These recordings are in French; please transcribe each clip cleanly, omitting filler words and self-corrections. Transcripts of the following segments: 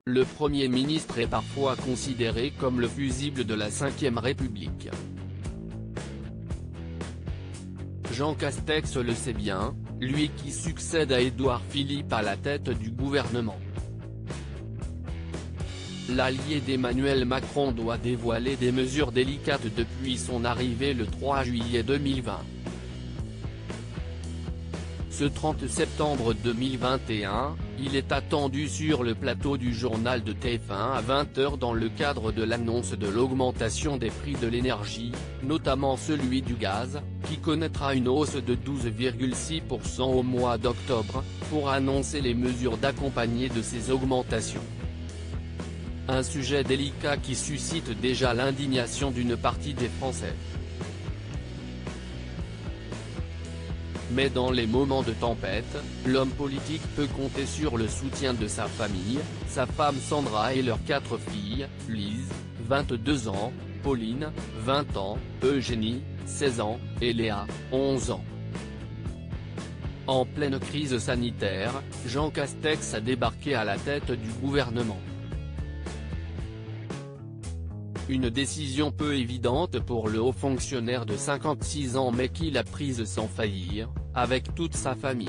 le Premier ministre est parfois considéré comme le fusible de la Ve République. Jean Castex le sait bien, lui qui succède à Édouard Philippe à la tête du gouvernement. L'allié d'Emmanuel Macron doit dévoiler des mesures délicates depuis son arrivée le 3 juillet 2020. Ce 30 septembre 2021, il est attendu sur le plateau du journal de TF1 à 20 h dans le cadre de l'annonce de l'augmentation des prix de l'énergie, notamment celui du gaz, qui connaîtra une hausse de 12,6% au mois d'octobre, pour annoncer les mesures d'accompagnement de ces augmentations. Un sujet délicat qui suscite déjà l'indignation d'une partie des Français. Mais dans les moments de tempête, l'homme politique peut compter sur le soutien de sa famille, sa femme Sandra et leurs 4 filles, Lise, 22 ans, Pauline, 20 ans, Eugénie, 16 ans, et Léa, 11 ans. En pleine crise sanitaire, Jean Castex a débarqué à la tête du gouvernement. Une décision peu évidente pour le haut fonctionnaire de 56 ans mais qu'il a prise sans faillir, avec toute sa famille.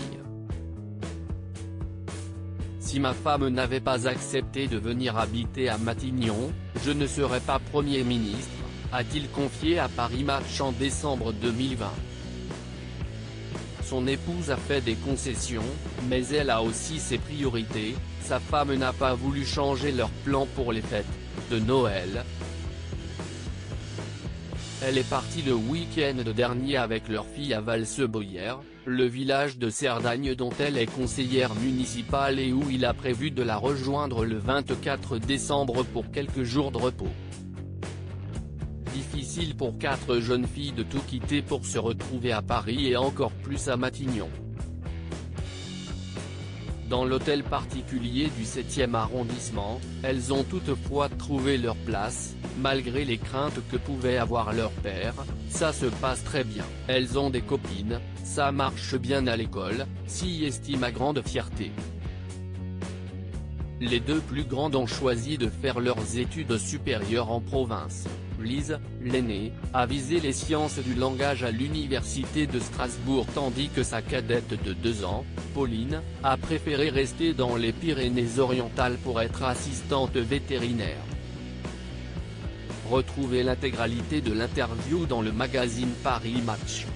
Si ma femme n'avait pas accepté de venir habiter à Matignon, je ne serais pas Premier ministre, a-t-il confié à Paris Match en décembre 2020. Son épouse a fait des concessions, mais elle a aussi ses priorités. Sa femme n'a pas voulu changer leur plan pour les fêtes de Noël. Elle est partie le week-end dernier avec leur fille à Valseboyer, le village de Cerdagne dont elle est conseillère municipale et où il a prévu de la rejoindre le 24 décembre pour quelques jours de repos. Difficile pour 4 jeunes filles de tout quitter pour se retrouver à Paris et encore plus à Matignon. Dans l'hôtel particulier du 7e arrondissement, elles ont toutefois trouvé leur place, malgré les craintes que pouvait avoir leur père. Ça se passe très bien. Elles ont des copines, ça marche bien à l'école, s'y estime à grande fierté. Les 2 plus grandes ont choisi de faire leurs études supérieures en province. Lise, l'aînée, a visé les sciences du langage à l'université de Strasbourg tandis que sa cadette de 2 ans, Pauline, a préféré rester dans les Pyrénées-Orientales pour être assistante vétérinaire. Retrouvez l'intégralité de l'interview dans le magazine Paris Match.